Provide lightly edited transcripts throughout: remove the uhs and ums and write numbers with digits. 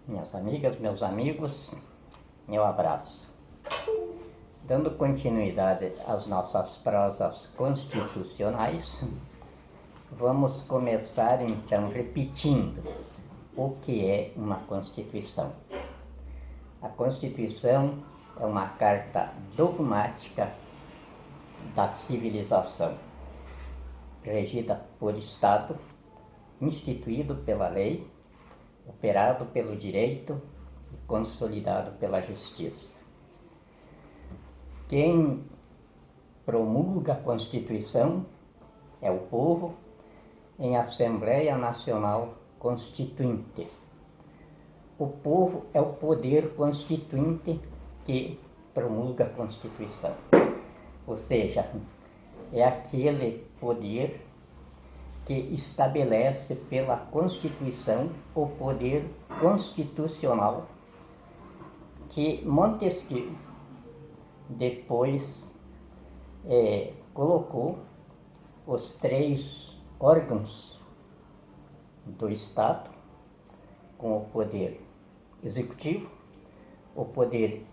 Minhas amigas, meus amigos, meu abraço. Dando continuidade às nossas prosas constitucionais, vamos começar então repetindo o que é uma Constituição. A Constituição é uma carta dogmática da civilização, regida por Estado, instituído pela lei, operado pelo direito e consolidado pela justiça. Quem promulga a Constituição é o povo em Assembleia Nacional Constituinte. O povo é o poder constituinte que promulga a Constituição. Ou seja, é aquele poder que estabelece pela Constituição o poder constitucional que Montesquieu depois colocou os 3 órgãos do Estado, com o poder executivo, o poder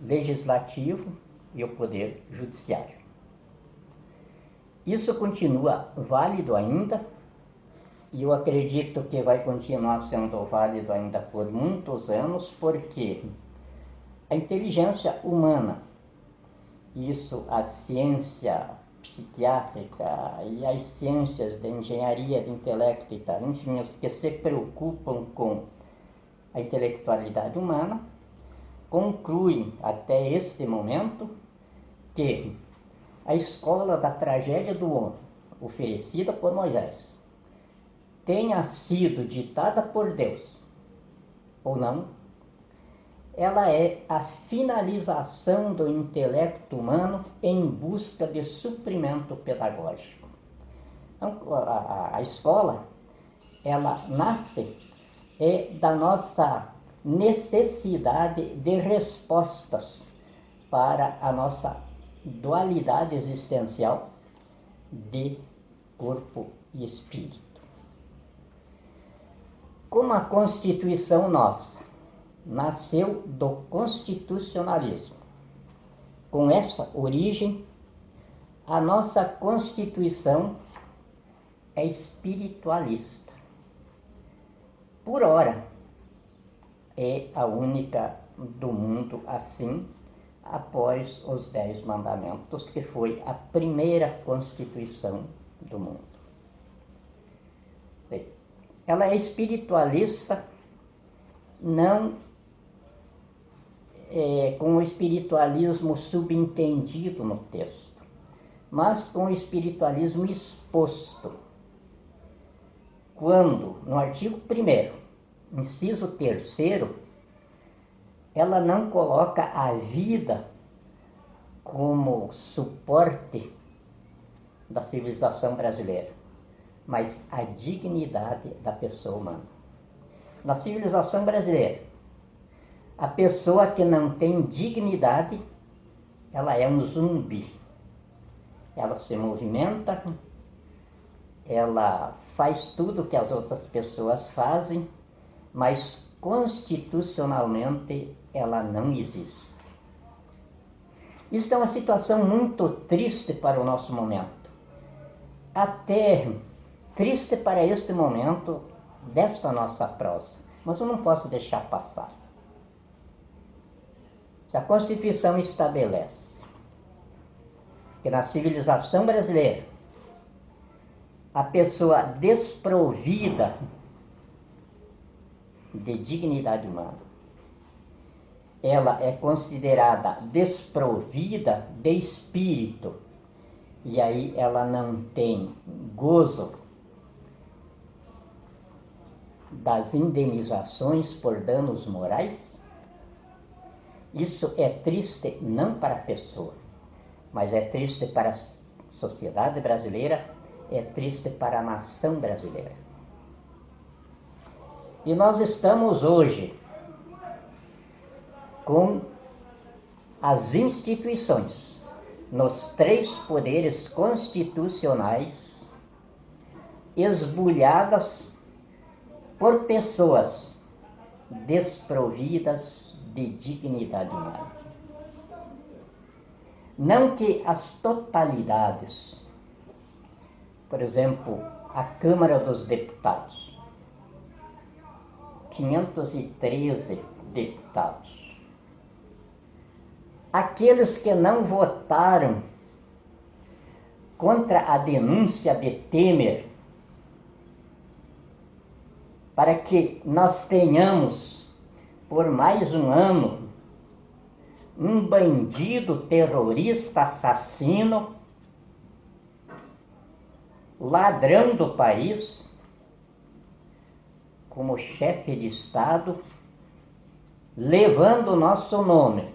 legislativo e o poder judiciário. Isso continua válido ainda, e eu acredito que vai continuar sendo válido ainda por muitos anos, porque a inteligência humana, isso a ciência psiquiátrica e as ciências de engenharia, de intelecto e tal, enfim, os que se preocupam com a intelectualidade humana, concluem até este momento que a escola da tragédia do homem, oferecida por Moisés, tenha sido ditada por Deus ou não, ela é a finalização do intelecto humano em busca de suprimento pedagógico. Então, a escola, ela nasce da nossa necessidade de respostas para a nossa dualidade existencial de corpo e espírito. Como a Constituição nossa nasceu do constitucionalismo, com essa origem, a nossa Constituição é espiritualista. Por ora, é a única do mundo assim, após os 10 mandamentos, que foi a primeira Constituição do mundo. Bem, ela é espiritualista, não com o espiritualismo subentendido no texto, mas com o espiritualismo exposto. Quando, no artigo 1º, inciso 3º, ela não coloca a vida como suporte da civilização brasileira, mas a dignidade da pessoa humana. Na civilização brasileira, a pessoa que não tem dignidade, ela é um zumbi. Ela se movimenta, ela faz tudo que as outras pessoas fazem, mas constitucionalmente ela não existe. Isso é uma situação muito triste para o nosso momento. Até triste para este momento desta nossa prosa, mas eu não posso deixar passar. Se a Constituição estabelece que na civilização brasileira a pessoa desprovida de dignidade humana, ela é considerada desprovida de espírito, e aí ela não tem gozo das indenizações por danos morais. Isso é triste não para a pessoa, mas é triste para a sociedade brasileira, é triste para a nação brasileira. E nós estamos hoje com as instituições, nos 3 poderes constitucionais, esbulhadas por pessoas desprovidas de dignidade humana. Não que as totalidades, por exemplo, a Câmara dos Deputados, 513 deputados, aqueles que não votaram contra a denúncia de Temer, para que nós tenhamos, por mais um ano, um bandido, terrorista, assassino, ladrão do país, como chefe de Estado, levando o nosso nome,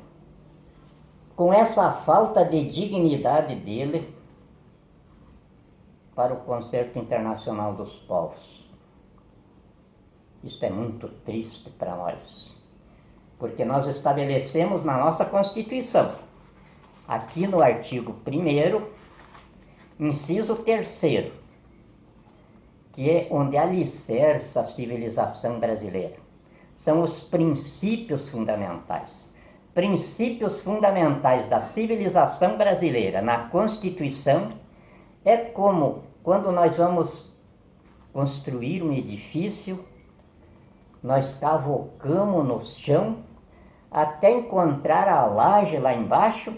com essa falta de dignidade dele, para o Concerto Internacional dos Povos. Isso é muito triste para nós, porque nós estabelecemos na nossa Constituição, aqui no artigo 1º, inciso 3º, que é onde alicerça a civilização brasileira. São os princípios fundamentais. Princípios fundamentais da civilização brasileira na Constituição é como quando nós vamos construir um edifício, nós cavocamos no chão até encontrar a laje lá embaixo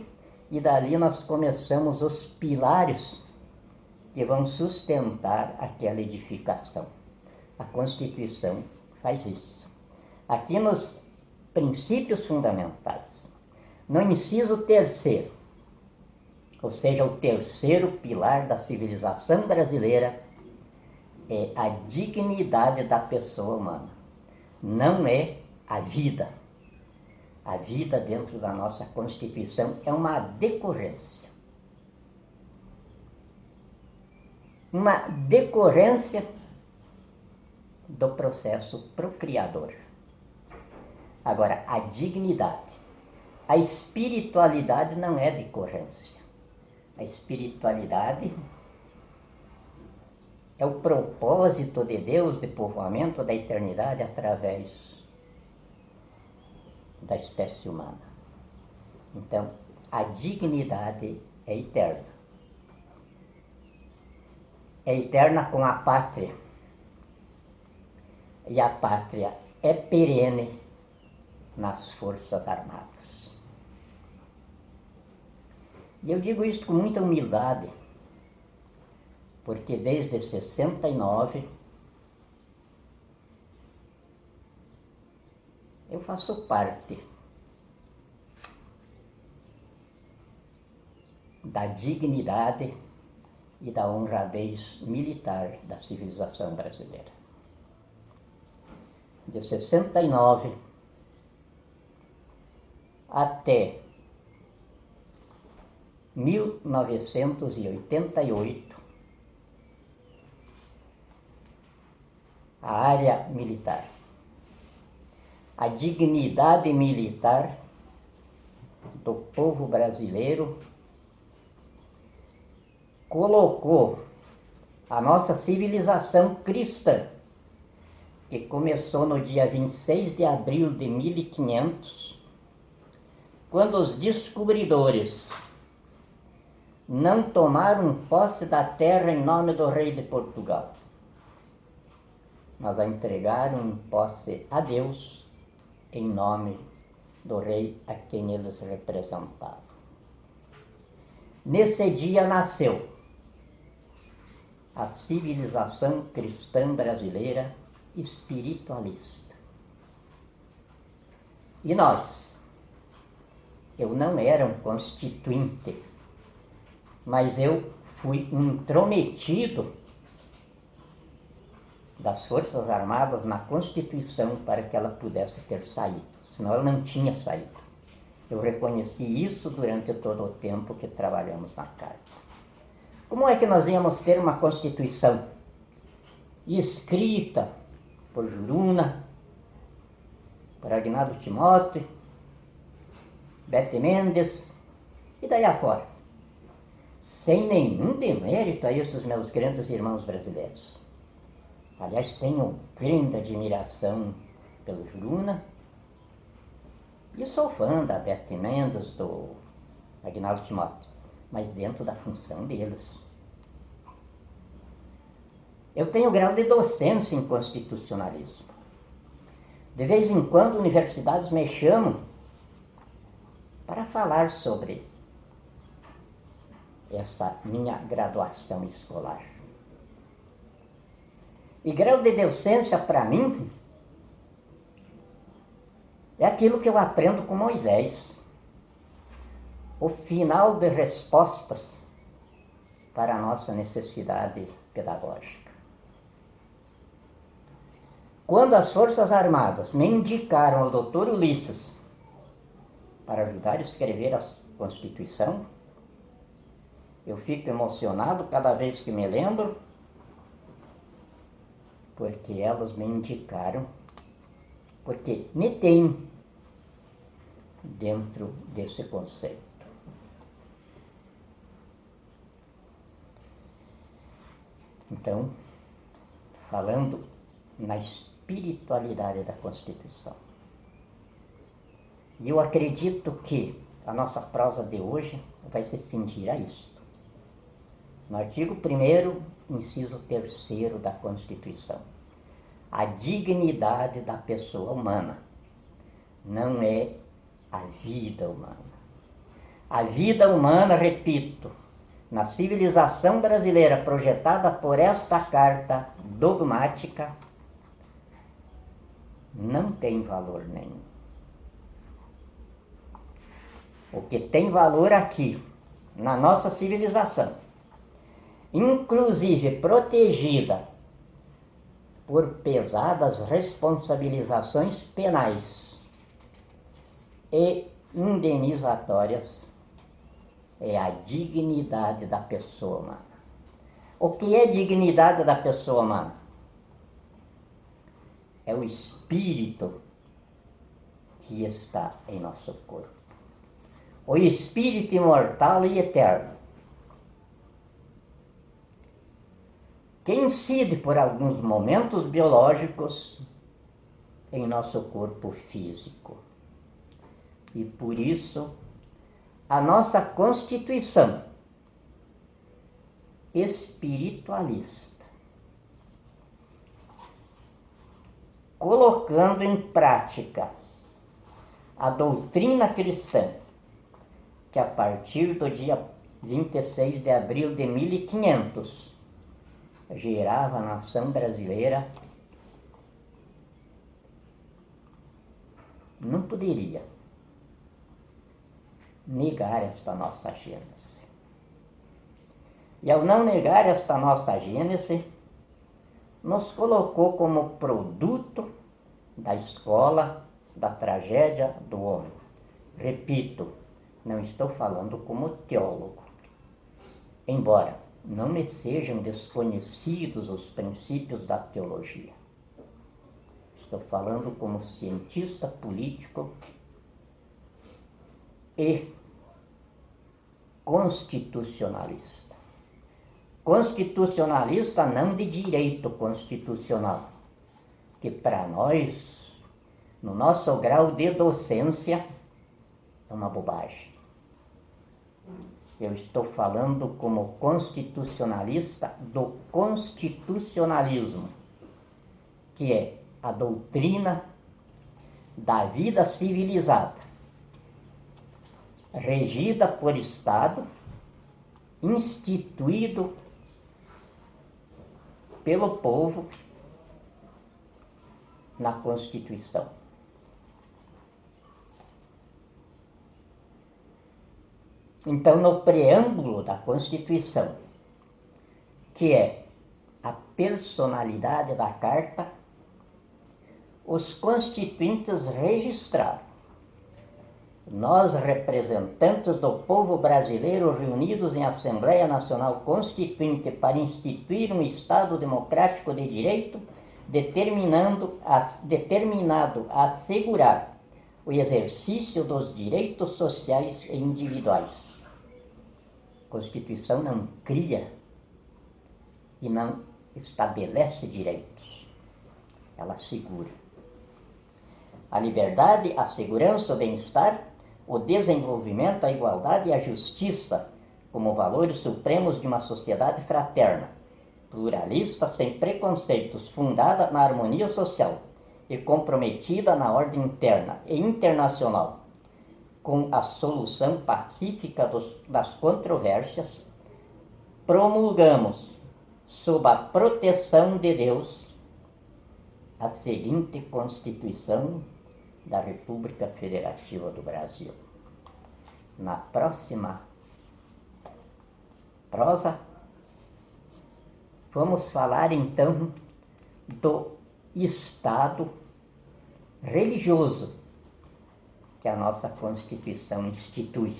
e dali nós começamos os pilares que vão sustentar aquela edificação. A Constituição faz isso. Aqui nos princípios fundamentais, no inciso 3º, ou seja, o 3º pilar da civilização brasileira, é a dignidade da pessoa humana. Não é a vida. A vida dentro da nossa Constituição é uma decorrência. Uma decorrência do processo procriador. Agora, a dignidade, a espiritualidade não é decorrência. A espiritualidade é o propósito de Deus de povoamento da eternidade através da espécie humana. Então, a dignidade é eterna. É eterna com a pátria. E a pátria é perene nas Forças Armadas. E eu digo isso com muita humildade, porque desde 69 eu faço parte da dignidade e da honradez militar da civilização brasileira. De 69 até 1988, a área militar, a dignidade militar do povo brasileiro colocou a nossa civilização cristã, que começou no dia 26 de abril de 1500, quando os descobridores não tomaram posse da terra em nome do rei de Portugal, mas a entregaram em posse a Deus em nome do rei a quem eles representavam. Nesse dia nasceu a civilização cristã brasileira espiritualista. E nós, eu não era um constituinte, mas eu fui um intrometido das Forças Armadas na Constituição para que ela pudesse ter saído, senão ela não tinha saído. Eu reconheci isso durante todo o tempo que trabalhamos na Carta. Como é que nós íamos ter uma Constituição escrita por Juruna, por Agnaldo Timóteo, Bete Mendes e daí afora, sem nenhum demérito a esses meus grandes irmãos brasileiros? Aliás, tenho grande admiração pelo Juruna. E sou fã da Beth Mendes, do Aguinaldo Timóteo, mas dentro da função deles. Eu tenho grau de docência em constitucionalismo. De vez em quando, universidades me chamam para falar sobre essa minha graduação escolar. E grau de docência, para mim, é aquilo que eu aprendo com Moisés. O final de respostas para a nossa necessidade pedagógica. Quando as Forças Armadas me indicaram ao Dr. Ulisses para ajudar a escrever a Constituição, eu fico emocionado cada vez que me lembro, porque elas me indicaram, porque me têm dentro desse conceito. Então, falando na espiritualidade da Constituição, e eu acredito que a nossa prosa de hoje vai se cingir a isto. No artigo 1º, inciso 3º da Constituição, a dignidade da pessoa humana não é a vida humana. A vida humana, repito, na civilização brasileira projetada por esta carta dogmática, não tem valor nenhum. O que tem valor aqui, na nossa civilização, inclusive protegida por pesadas responsabilizações penais e indenizatórias, é a dignidade da pessoa humana. O que é dignidade da pessoa humana? É o espírito que está em nosso corpo. O espírito imortal e eterno, que incide por alguns momentos biológicos em nosso corpo físico. E por isso, a nossa Constituição espiritualista, colocando em prática a doutrina cristã, que a partir do dia 26 de abril de 1500 gerava a nação brasileira, não poderia negar esta nossa gênese. E ao não negar esta nossa gênese, nos colocou como produto da escola da tragédia do homem. Repito, não estou falando como teólogo, embora não me sejam desconhecidos os princípios da teologia. Estou falando como cientista político e constitucionalista. Constitucionalista não de direito constitucional, que para nós, no nosso grau de docência, é uma bobagem. Eu estou falando como constitucionalista do constitucionalismo, que é a doutrina da vida civilizada, regida por Estado, instituído pelo povo na Constituição. Então, no preâmbulo da Constituição, que é a personalidade da Carta, os constituintes registraram: nós, representantes do povo brasileiro reunidos em Assembleia Nacional Constituinte para instituir um Estado democrático de direito, determinado a assegurar o exercício dos direitos sociais e individuais. A Constituição não cria e não estabelece direitos, ela assegura. a liberdade, a segurança, o bem-estar, o desenvolvimento, a igualdade e a justiça como valores supremos de uma sociedade fraterna, pluralista, sem preconceitos, fundada na harmonia social e comprometida na ordem interna e internacional, com a solução pacífica das controvérsias, promulgamos, sob a proteção de Deus, a seguinte Constituição da República Federativa do Brasil. Na próxima prosa, vamos falar então do Estado religioso que a nossa Constituição institui.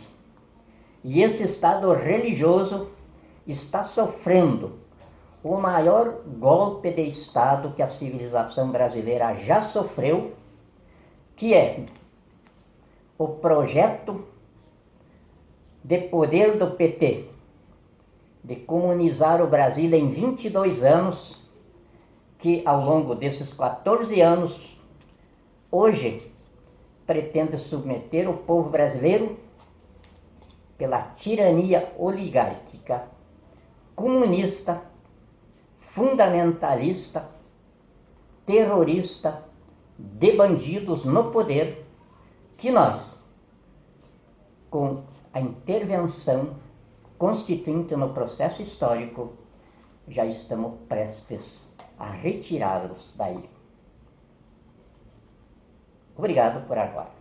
E esse Estado religioso está sofrendo o maior golpe de Estado que a civilização brasileira já sofreu, que é o projeto de poder do PT, de comunizar o Brasil em 22 anos, que ao longo desses 14 anos, hoje, pretende submeter o povo brasileiro pela tirania oligárquica, comunista, fundamentalista, terrorista, de bandidos no poder, que nós, com a intervenção constituinte no processo histórico, já estamos prestes a retirá-los daí. Obrigado por agora.